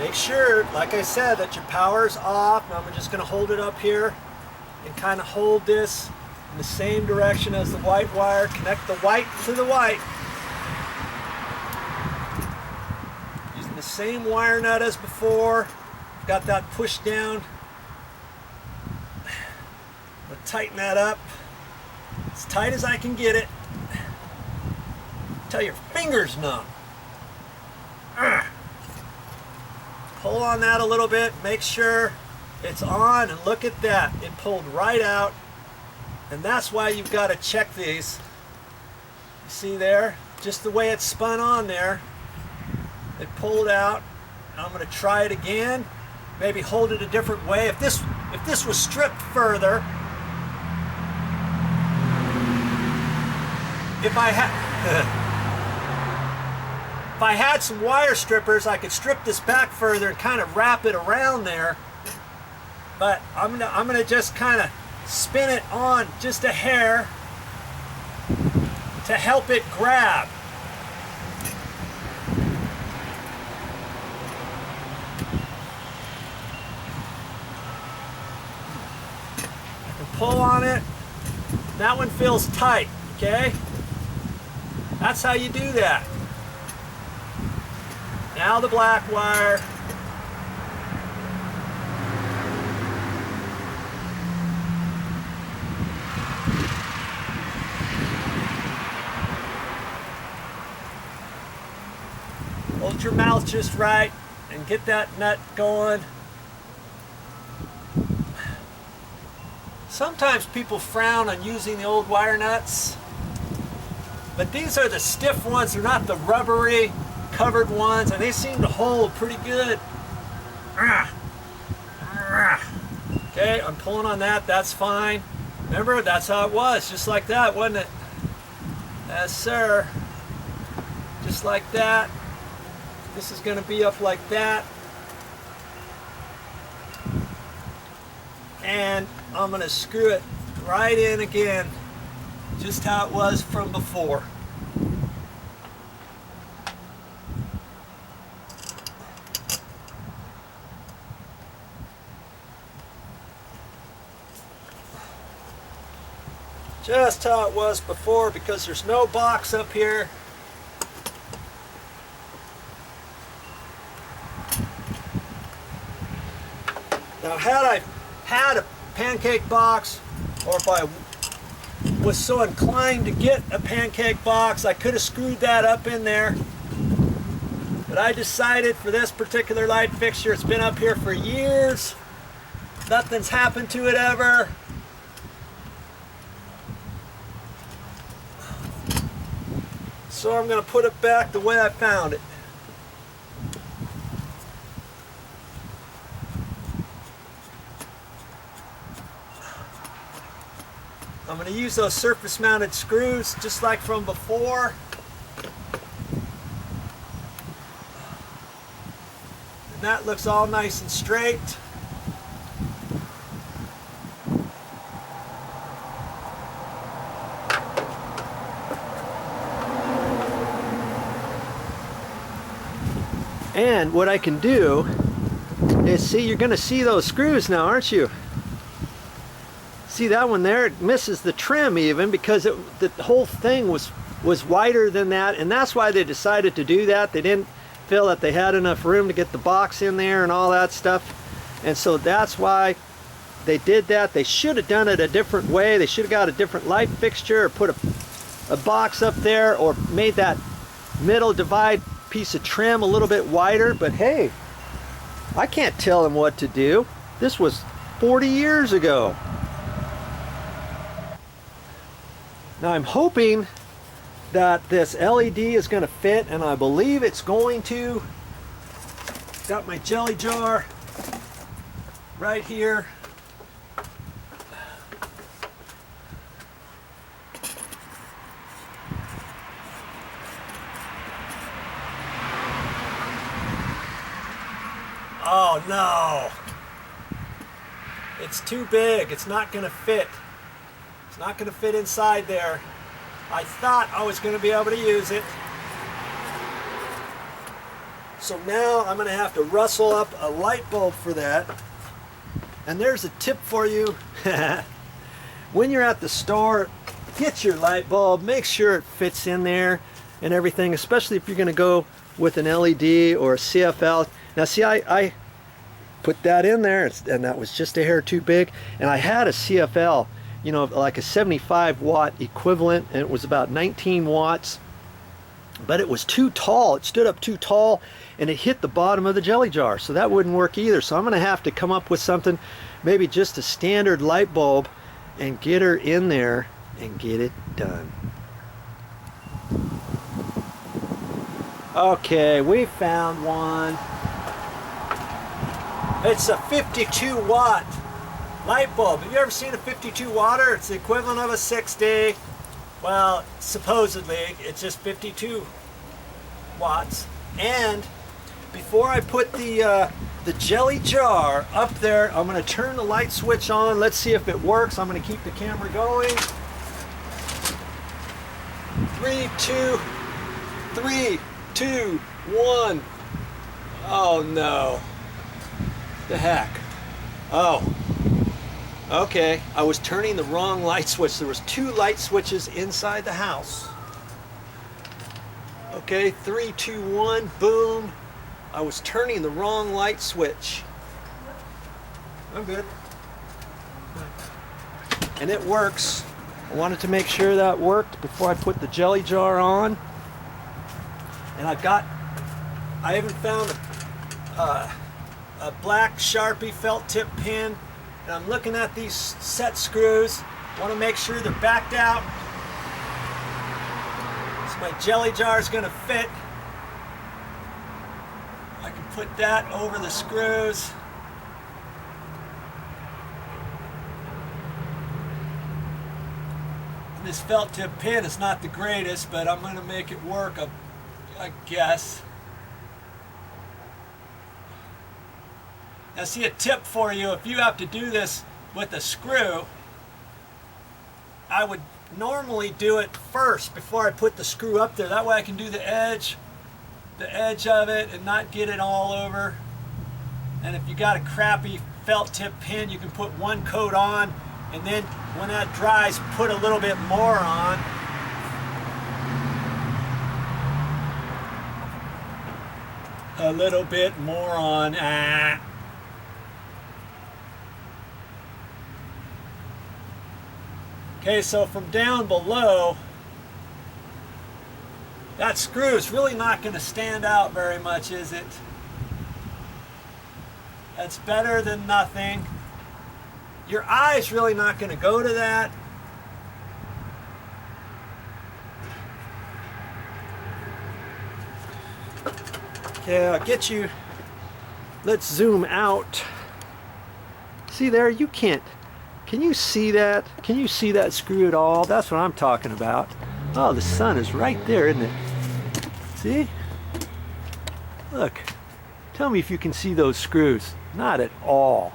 Make sure, like I said, that your power's off. Now I'm just going to hold it up here and kind of hold this in the same direction as the white wire. Connect the white to the white. Using the same wire nut as before. Got that pushed down. I'm going to tighten that up as tight as I can get it. Till your fingers numb. Pull on that a little bit, make sure it's on, and look at that. It pulled right out, and that's why you've got to check these. You see there? Just the way it's spun on there. It pulled out. I'm going to try it again. Maybe hold it a different way. If this was stripped further, if I had some wire strippers, I could strip this back further and kind of wrap it around there. But I'm gonna just kind of spin it on just a hair to help it grab. I can pull on it. That one feels tight, okay? That's how you do that. Now the black wire. Hold your mouth just right and get that nut going. Sometimes people frown on using the old wire nuts, but these are the stiff ones. They're not the rubbery covered ones, and they seem to hold pretty good. Okay, I'm pulling on that. That's fine. Remember, that's how it was, just like that, wasn't it? Yes, sir. Just like that. This is going to be up like that. And I'm going to screw it right in again, just how it was from before. Just how it was before, because there's no box up here. Now, had I had a pancake box, or if I was so inclined to get a pancake box, I could have screwed that up in there. But I decided for this particular light fixture, it's been up here for years. Nothing's happened to it ever. So I'm going to put it back the way I found it. I'm going to use those surface mounted screws just like from before. And that looks all nice and straight. And what I can do is, see, you're going to see those screws now, aren't you? See that one there? It misses the trim even, because the whole thing was wider than that, and that's why they decided to do that. They didn't feel that they had enough room to get the box in there and all that stuff, and so that's why they did that. They should have done it a different way. They should have got a different light fixture, or put a box up there, or made that middle divide piece of trim a little bit wider. But hey, I can't tell them what to do. This was 40 years ago. Now I'm hoping that this LED is going to fit, and I believe it's going to. Got my jelly jar right here. Oh no! It's too big. It's not going to fit. It's not going to fit inside there. I thought I was going to be able to use it. So now I'm going to have to rustle up a light bulb for that. And there's a tip for you. When you're at the store, get your light bulb, make sure it fits in there and everything, especially if you're going to go with an LED or a CFL. Now see, I put that in there, and that was just a hair too big, and I had a CFL, you know, like a 75 watt equivalent, and it was about 19 watts, but it was too tall. It stood up too tall, and it hit the bottom of the jelly jar, so that wouldn't work either. So I'm going to have to come up with something, maybe just a standard light bulb, and get her in there and get it done. Okay, we found one. It's a 52 watt light bulb. Have you ever seen a 52 watter? It's the equivalent of a 60. Well, supposedly it's just 52 watts. And before I put the jelly jar up there, I'm going to turn the light switch on. Let's see if it works. I'm going to keep the camera going. 3, 2, 1. Oh no. The heck. Oh. Okay. I was turning the wrong light switch. There was 2 light switches inside the house. Okay, 3, 2, 1. Boom. I was turning the wrong light switch. I'm good. And it works. I wanted to make sure that worked before I put the jelly jar on. And I even found a black Sharpie felt tip pin. And I'm looking at these set screws. I want to make sure they're backed out. So my jelly jar is going to fit. I can put that over the screws. And this felt tip pin is not the greatest, but I'm going to make it work, I guess. Now see, a tip for you, if you have to do this with a screw, I would normally do it first before I put the screw up there. That way I can do the edge of it and not get it all over. And if you got a crappy felt tip pin, you can put one coat on, and then when that dries, put a little bit more on. A little bit more on. Okay, so from down below, that screw is really not going to stand out very much, is it? That's better than nothing. Your eye's really not going to go to that. Okay, I'll get you. Let's zoom out. See there, you can't. Can you see that? Can you see that screw at all? That's what I'm talking about. Oh, the sun is right there, isn't it? See? Look. Tell me if you can see those screws. Not at all.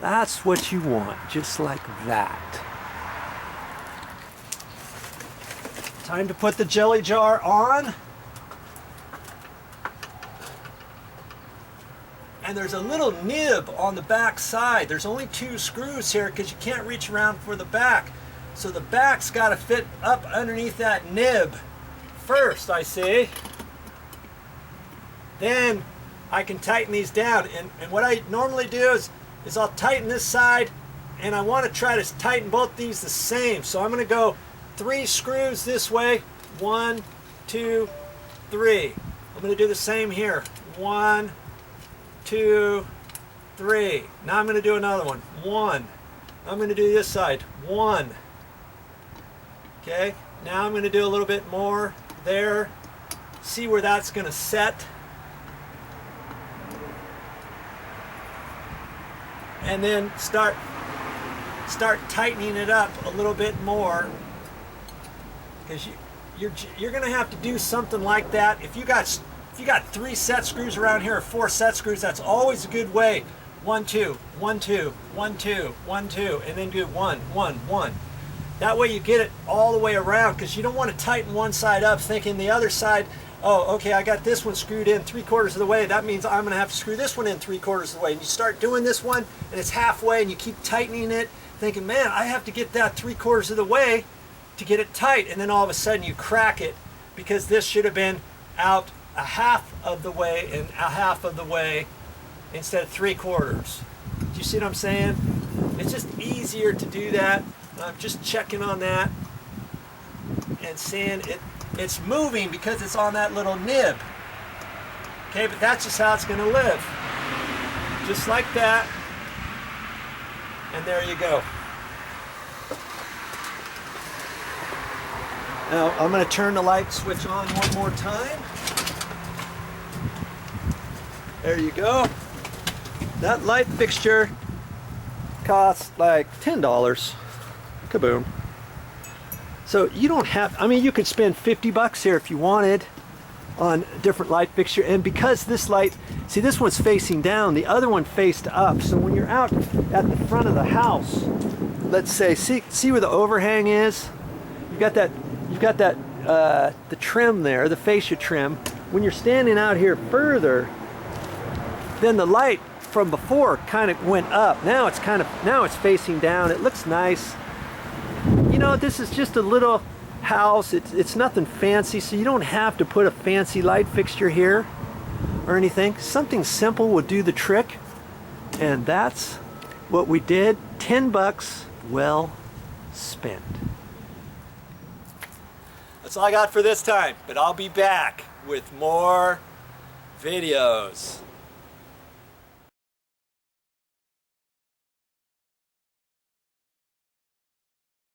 That's what you want, just like that. Time to put the jelly jar on. And there's a little nib on the back side. There's only 2 screws here because you can't reach around for the back. So the back's got to fit up underneath that nib first, I see. Then I can tighten these down. And what I normally do is I'll tighten this side, and I want to try to tighten both these the same. So I'm going to go 3 screws this way. 1, 2, 3. I'm going to do the same here. 1, 2, 3. Now I'm going to do another one. 1. I'm going to do this side. 1. Okay. Now I'm going to do a little bit more there. See where that's going to set. And then start tightening it up a little bit more, because you're going to have to do something like that. If you got 3 set screws around here, or 4 set screws, that's always a good way. 1, 2, 1, 2, 1, 2, 1, 2, and then do 1, 1, 1. That way you get it all the way around, because you don't want to tighten one side up thinking the other side oh, okay, I got this one screwed in 3/4 of the way. That means I'm gonna have to screw this one in 3/4 of the way. And you start doing this one and it's halfway and you keep tightening it, thinking, man, I have to get that 3/4 of the way to get it tight. And then all of a sudden you crack it because this should have been out a half of the way and a half of the way instead of 3/4. Do you see what I'm saying? It's just easier to do that. I'm just checking on that and seeing it's moving because it's on that little nib. Okay, but that's just how it's going to live. Just like that. And there you go. Now I'm going to turn the light switch on one more time. There you go. That light fixture costs like $10. Kaboom. So you don't have, I mean, you could spend 50 bucks here if you wanted on a different light fixture. And because this light, see, this one's facing down, the other one faced up. So when you're out at the front of the house, let's say, see where the overhang is? You've got that the trim there, the fascia trim. When you're standing out here further, then the light from before kind of went up. Now it's facing down. It looks nice. You know, this is just a little house. It's nothing fancy, so you don't have to put a fancy light fixture here or anything. Something simple would do the trick, and that's what we did. 10 bucks well spent. That's all I got for this time, but I'll be back with more videos.